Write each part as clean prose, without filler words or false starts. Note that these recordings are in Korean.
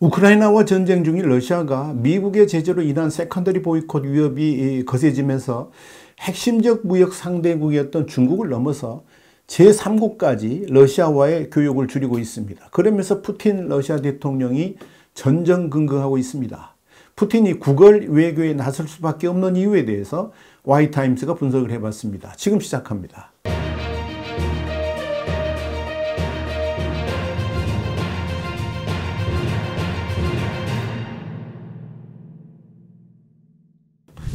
우크라이나와 전쟁 중인 러시아가 미국의 제재로 인한 세컨더리 보이콧 위협이 거세지면서 핵심적 무역 상대국이었던 중국을 넘어서 제3국까지 러시아와의 교역을 줄이고 있습니다. 그러면서 푸틴 러시아 대통령이 전전긍긍하고 있습니다. 푸틴이 국을 외교에 나설 수밖에 없는 이유에 대해서 와이타임스가 분석을 해봤습니다. 지금 시작합니다.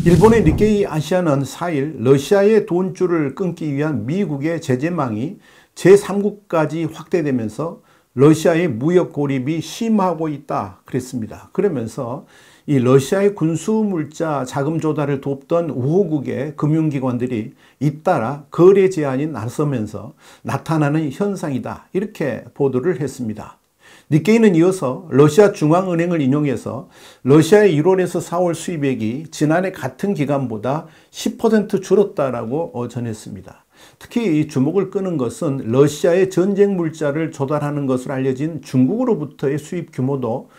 일본의 니케이 아시아는 4일 러시아의 돈줄을 끊기 위한 미국의 제재망이 제3국까지 확대되면서 러시아의 무역 고립이 심화하고 있다 그랬습니다. 그러면서 이 러시아의 군수물자 자금 조달을 돕던 우호국의 금융기관들이 잇따라 거래 제한이 나서면서 나타나는 현상이다 이렇게 보도를 했습니다. 니케이는 이어서 러시아 중앙은행을 인용해서 러시아의 1월에서 4월 수입액이 지난해 같은 기간보다 10% 줄었다라고 전했습니다. 특히 이 주목을 끄는 것은 러시아의 전쟁 물자를 조달하는 것으로 알려진 중국으로부터의 수입 규모도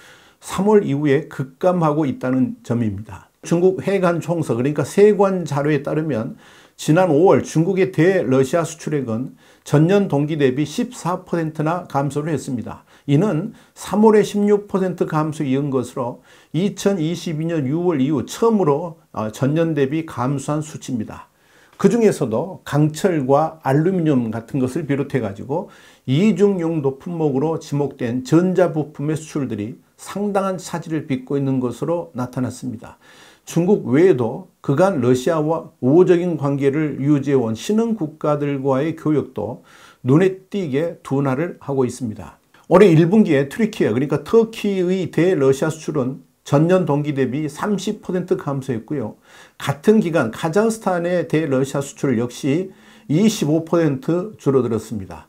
3월 이후에 급감하고 있다는 점입니다. 중국 해관 총서 그러니까 세관 자료에 따르면 지난 5월 중국의 대러시아 수출액은 전년 동기 대비 14%나 감소를 했습니다. 이는 3월에 16% 감소에 이은 것으로 2022년 6월 이후 처음으로 전년 대비 감소한 수치입니다. 그 중에서도 강철과 알루미늄 같은 것을 비롯해 가지고 이중용도 품목으로 지목된 전자부품의 수출들이 상당한 차질을 빚고 있는 것으로 나타났습니다. 중국 외에도 그간 러시아와 우호적인 관계를 유지해온 신흥 국가들과의 교역도 눈에 띄게 둔화를 하고 있습니다. 올해 1분기에 튀르키예 그러니까 터키의 대러시아 수출은 전년 동기 대비 30% 감소했고요. 같은 기간 카자흐스탄의 대러시아 수출 역시 25% 줄어들었습니다.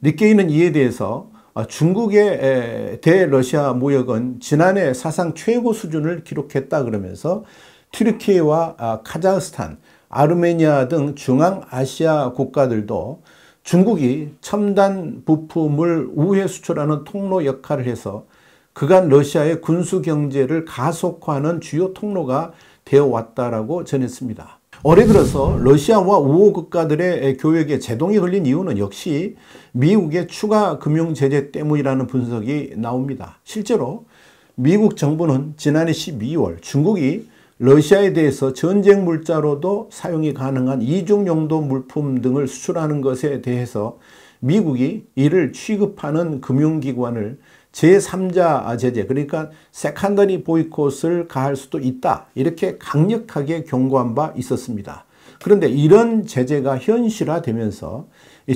니케이는 이에 대해서 중국의 대러시아 무역은 지난해 사상 최고 수준을 기록했다 그러면서 튀르키예와 카자흐스탄, 아르메니아 등 중앙아시아 국가들도 중국이 첨단 부품을 우회 수출하는 통로 역할을 해서 그간 러시아의 군수 경제를 가속화하는 주요 통로가 되어 왔다라고 전했습니다. 올해 들어서 러시아와 우호 국가들의 교역에 제동이 걸린 이유는 역시 미국의 추가 금융 제재 때문이라는 분석이 나옵니다. 실제로 미국 정부는 지난해 12월 중국이 러시아에 대해서 전쟁 물자로도 사용이 가능한 이중용도 물품 등을 수출하는 것에 대해서 미국이 이를 취급하는 금융기관을 제3자 제재 그러니까 세컨더리 보이콧을 가할 수도 있다 이렇게 강력하게 경고한 바 있었습니다. 그런데 이런 제재가 현실화되면서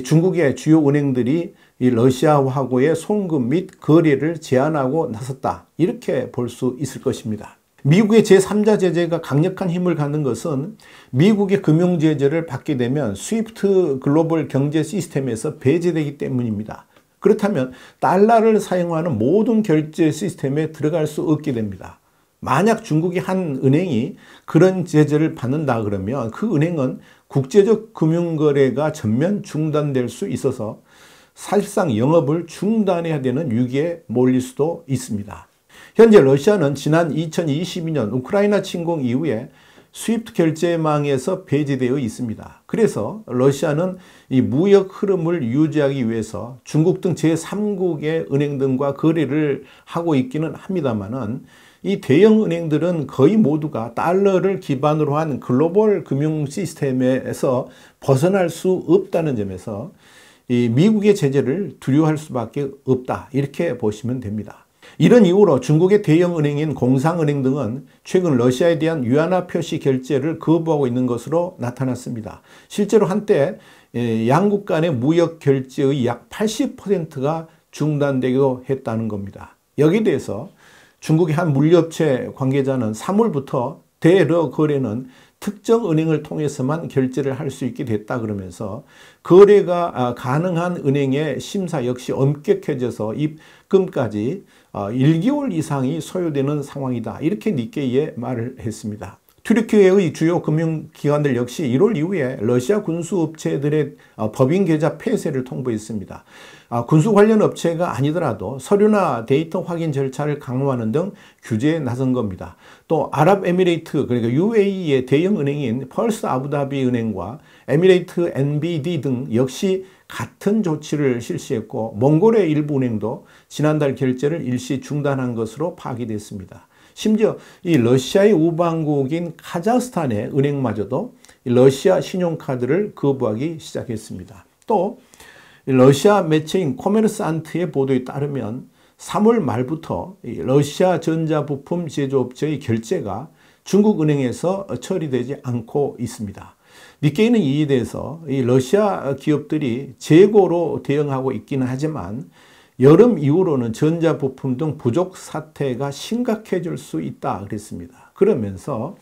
중국의 주요 은행들이 이 러시아하고의 송금 및 거래를 제한하고 나섰다 이렇게 볼 수 있을 것입니다. 미국의 제3자 제재가 강력한 힘을 갖는 것은 미국의 금융 제재를 받게 되면 스위프트 글로벌 경제 시스템에서 배제되기 때문입니다. 그렇다면 달러를 사용하는 모든 결제 시스템에 들어갈 수 없게 됩니다. 만약 중국의 한 은행이 그런 제재를 받는다 그러면 그 은행은 국제적 금융거래가 전면 중단될 수 있어서 사실상 영업을 중단해야 되는 위기에 몰릴 수도 있습니다. 현재 러시아는 지난 2022년 우크라이나 침공 이후에 스위프트 결제망에서 배제되어 있습니다. 그래서 러시아는 이 무역 흐름을 유지하기 위해서 중국 등 제3국의 은행 등과 거래를 하고 있기는 합니다만은 이 대형 은행들은 거의 모두가 달러를 기반으로 한 글로벌 금융 시스템에서 벗어날 수 없다는 점에서 이 미국의 제재를 두려워할 수밖에 없다 이렇게 보시면 됩니다. 이런 이유로 중국의 대형 은행인 공상은행 등은 최근 러시아에 대한 위안화 표시 결제를 거부하고 있는 것으로 나타났습니다. 실제로 한때 양국 간의 무역 결제의 약 80%가 중단되기도 했다는 겁니다. 여기에 대해서 중국의 한 물류업체 관계자는 3월부터 대러 거래는 특정 은행을 통해서만 결제를 할 수 있게 됐다 그러면서 거래가 가능한 은행의 심사 역시 엄격해져서 입금까지 1개월 이상이 소요되는 상황이다 이렇게 니케이에 말을 했습니다. 튀르키예의 주요 금융기관들 역시 1월 이후에 러시아 군수업체들의 법인 계좌 폐쇄를 통보했습니다. 군수 관련 업체가 아니더라도 서류나 데이터 확인 절차를 강화하는 등 규제에 나선 겁니다. 또 아랍에미레이트 그러니까 UAE의 대형 은행인 펄스 아부다비 은행과 에미레이트 NBD 등 역시 같은 조치를 실시했고 몽골의 일부 은행도 지난달 결제를 일시 중단한 것으로 파악이 됐습니다. 심지어 이 러시아의 우방국인 카자흐스탄의 은행마저도 러시아 신용카드를 거부하기 시작했습니다. 또 러시아 매체인 코메르산트의 보도에 따르면 3월 말부터 러시아 전자부품 제조업체의 결제가 중국 은행에서 처리되지 않고 있습니다. 니케이는 이에 대해서 이 러시아 기업들이 재고로 대응하고 있기는 하지만 여름 이후로는 전자부품 등 부족 사태가 심각해질 수 있다 그랬습니다. 그러면서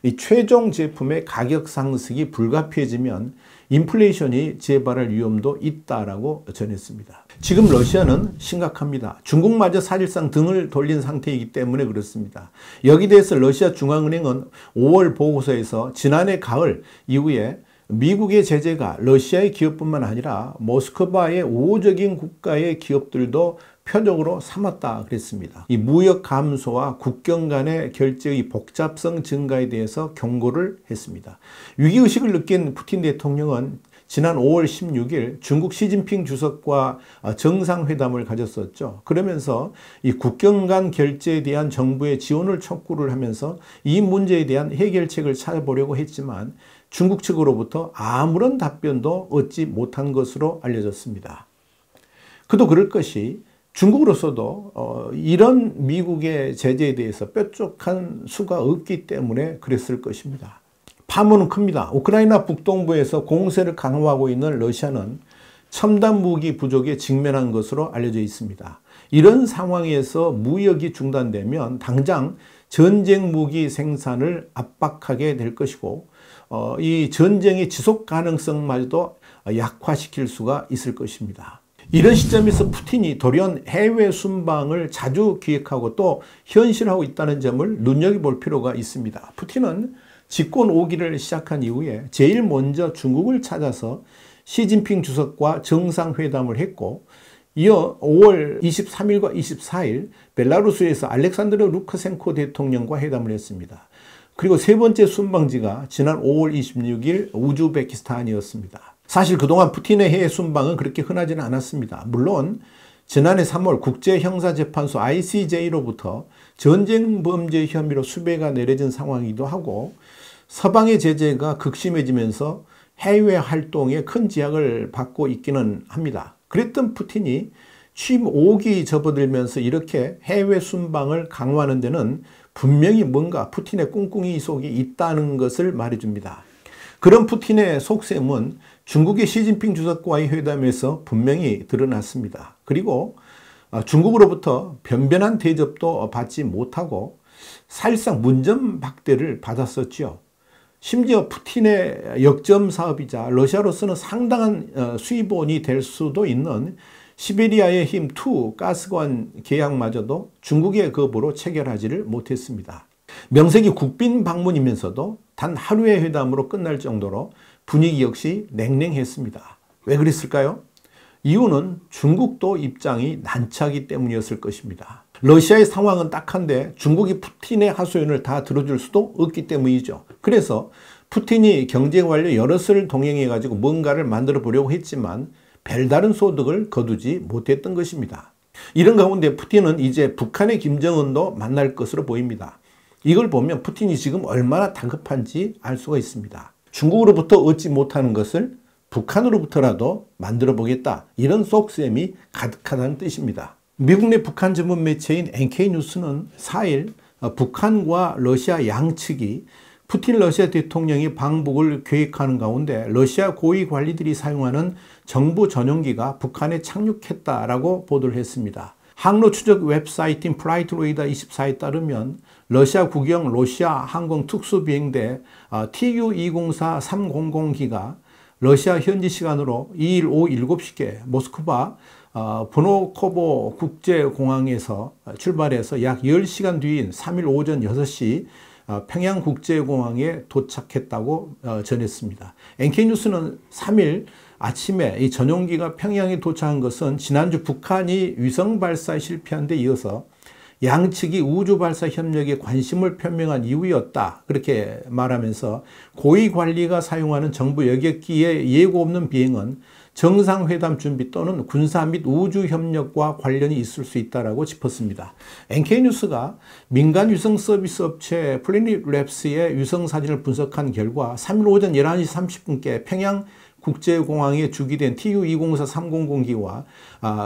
이 최종 제품의 가격 상승이 불가피해지면 인플레이션이 재발할 위험도 있다라고 전했습니다. 지금 러시아는 심각합니다. 중국마저 사실상 등을 돌린 상태이기 때문에 그렇습니다. 여기 대해서 러시아 중앙은행은 5월 보고서에서 지난해 가을 이후에 미국의 제재가 러시아의 기업뿐만 아니라 모스크바의 우호적인 국가의 기업들도 표적으로 삼았다 그랬습니다. 이 무역 감소와 국경 간의 결제의 복잡성 증가에 대해서 경고를 했습니다. 위기의식을 느낀 푸틴 대통령은 지난 5월 16일 중국 시진핑 주석과 정상회담을 가졌었죠. 그러면서 이 국경 간 결제에 대한 정부의 지원을 촉구를 하면서 이 문제에 대한 해결책을 찾아보려고 했지만 중국 측으로부터 아무런 답변도 얻지 못한 것으로 알려졌습니다. 그도 그럴 것이 중국으로서도 이런 미국의 제재에 대해서 뾰족한 수가 없기 때문에 그랬을 것입니다. 파문은 큽니다. 우크라이나 북동부에서 공세를 강화하고 있는 러시아는 첨단 무기 부족에 직면한 것으로 알려져 있습니다. 이런 상황에서 무역이 중단되면 당장 전쟁 무기 생산을 압박하게 될 것이고 이 전쟁의 지속 가능성마저도 약화시킬 수가 있을 것입니다. 이런 시점에서 푸틴이 돌연 해외 순방을 자주 기획하고 또 현실하고 있다는 점을 눈여겨볼 필요가 있습니다. 푸틴은 집권 5기를 시작한 이후에 제일 먼저 중국을 찾아서 시진핑 주석과 정상회담을 했고 이어 5월 23일과 24일 벨라루스에서 알렉산드르 루카센코 대통령과 회담을 했습니다. 그리고 세 번째 순방지가 지난 5월 26일 우즈베키스탄이었습니다. 사실 그동안 푸틴의 해외 순방은 그렇게 흔하지는 않았습니다. 물론 지난해 3월 국제형사재판소 ICJ로부터 전쟁 범죄 혐의로 수배가 내려진 상황이기도 하고 서방의 제재가 극심해지면서 해외 활동에 큰 제약을 받고 있기는 합니다. 그랬던 푸틴이 취임 5기 접어들면서 이렇게 해외 순방을 강화하는 데는 분명히 뭔가 푸틴의 꿍꿍이 속이 있다는 것을 말해줍니다. 그런 푸틴의 속셈은 중국의 시진핑 주석과의 회담에서 분명히 드러났습니다. 그리고 중국으로부터 변변한 대접도 받지 못하고 사실상 문전박대를 받았었죠. 심지어 푸틴의 역점 사업이자 러시아로서는 상당한 수입원이 될 수도 있는 시베리아의 힘2 가스관 계약마저도 중국의 거부로 체결하지를 못했습니다. 명색이 국빈 방문이면서도 단 하루의 회담으로 끝날 정도로 분위기 역시 냉랭했습니다. 왜 그랬을까요? 이유는 중국도 입장이 난처하기 때문이었을 것입니다. 러시아의 상황은 딱한데 중국이 푸틴의 하소연을 다 들어줄 수도 없기 때문이죠. 그래서 푸틴이 경제 관련 여럿을 동행해 가지고 뭔가를 만들어 보려고 했지만 별다른 소득을 거두지 못했던 것입니다. 이런 가운데 푸틴은 이제 북한의 김정은도 만날 것으로 보입니다. 이걸 보면 푸틴이 지금 얼마나 다급한지 알 수가 있습니다. 중국으로부터 얻지 못하는 것을 북한으로부터라도 만들어 보겠다. 이런 속셈이 가득하다는 뜻입니다. 미국 내 북한 전문 매체인 NK뉴스는 4일 북한과 러시아 양측이 푸틴 러시아 대통령이 방북을 계획하는 가운데 러시아 고위 관리들이 사용하는 정부 전용기가 북한에 착륙했다라고 보도를 했습니다. 항로 추적 웹사이트인 플라이트로이더 24에 따르면 러시아 국영 러시아 항공 특수비행대 TU-204-300기가 러시아 현지 시간으로 2일 오후 7시께 모스크바 브노코보 국제공항에서 출발해서 약 10시간 뒤인 3일 오전 6시 평양국제공항에 도착했다고 전했습니다. NK뉴스는 3일 아침에 이 전용기가 평양에 도착한 것은 지난주 북한이 위성 발사에 실패한 데 이어서 양측이 우주 발사 협력에 관심을 표명한 이후였다. 그렇게 말하면서 고위 관리가 사용하는 정부 여객기의 예고 없는 비행은 정상회담 준비 또는 군사 및 우주 협력과 관련이 있을 수 있다고 짚었습니다. NK뉴스가 민간 위성 서비스 업체 플래닛랩스의 위성 사진을 분석한 결과 3일 오전 11시 30분께 평양 국제공항에 주기된 TU-204-300기와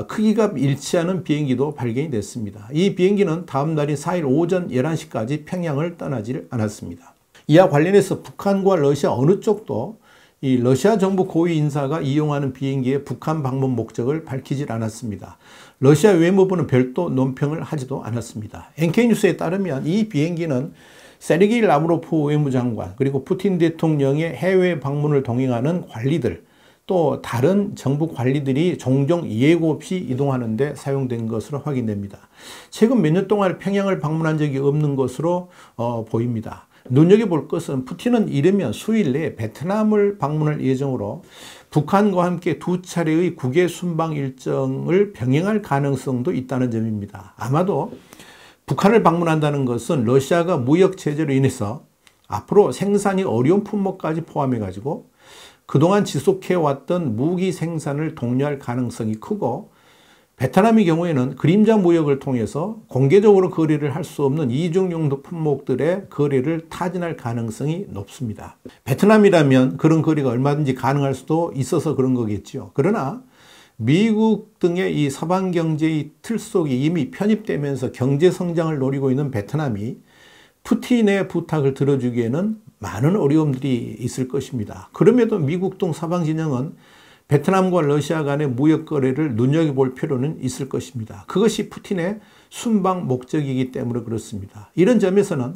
크기가 일치하는 비행기도 발견이 됐습니다. 이 비행기는 다음 날인 4일 오전 11시까지 평양을 떠나질 않았습니다. 이와 관련해서 북한과 러시아 어느 쪽도 이 러시아 정부 고위 인사가 이용하는 비행기의 북한 방문 목적을 밝히질 않았습니다. 러시아 외무부는 별도 논평을 하지도 않았습니다. NK뉴스에 따르면 이 비행기는 세르게이 라브로프 외무장관 그리고 푸틴 대통령의 해외 방문을 동행하는 관리들 또 다른 정부 관리들이 종종 예고 없이 이동하는 데 사용된 것으로 확인됩니다. 최근 몇 년 동안 평양을 방문한 적이 없는 것으로 보입니다. 눈여겨볼 것은 푸틴은 이르면 수일 내에 베트남을 방문할 예정으로 북한과 함께 두 차례의 국외 순방 일정을 병행할 가능성도 있다는 점입니다. 아마도 북한을 방문한다는 것은 러시아가 무역 제재로 인해서 앞으로 생산이 어려운 품목까지 포함해 가지고 그동안 지속해왔던 무기 생산을 독려할 가능성이 크고 베트남의 경우에는 그림자 무역을 통해서 공개적으로 거래를 할 수 없는 이중용도 품목들의 거래를 타진할 가능성이 높습니다. 베트남이라면 그런 거래가 얼마든지 가능할 수도 있어서 그런 거겠죠. 그러나 미국 등의 이 서방 경제의 틀 속에 이미 편입되면서 경제 성장을 노리고 있는 베트남이 푸틴의 부탁을 들어주기에는 많은 어려움들이 있을 것입니다. 그럼에도 미국 등 서방 진영은 베트남과 러시아 간의 무역 거래를 눈여겨볼 필요는 있을 것입니다. 그것이 푸틴의 순방 목적이기 때문에 그렇습니다. 이런 점에서는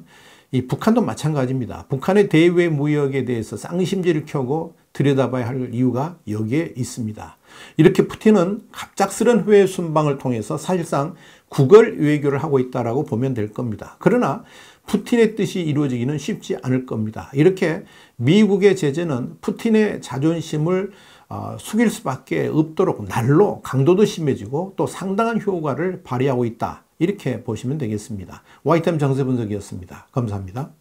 이 북한도 마찬가지입니다. 북한의 대외 무역에 대해서 쌍심지를 켜고 들여다봐야 할 이유가 여기에 있습니다. 이렇게 푸틴은 갑작스런 해외 순방을 통해서 사실상 국을 외교를 하고 있다고 보면 될 겁니다. 그러나 푸틴의 뜻이 이루어지기는 쉽지 않을 겁니다. 이렇게 미국의 제재는 푸틴의 자존심을 숙일 수밖에 없도록 날로 강도도 심해지고 또 상당한 효과를 발휘하고 있다. 이렇게 보시면 되겠습니다. 와이타임 정세 분석이었습니다. 감사합니다.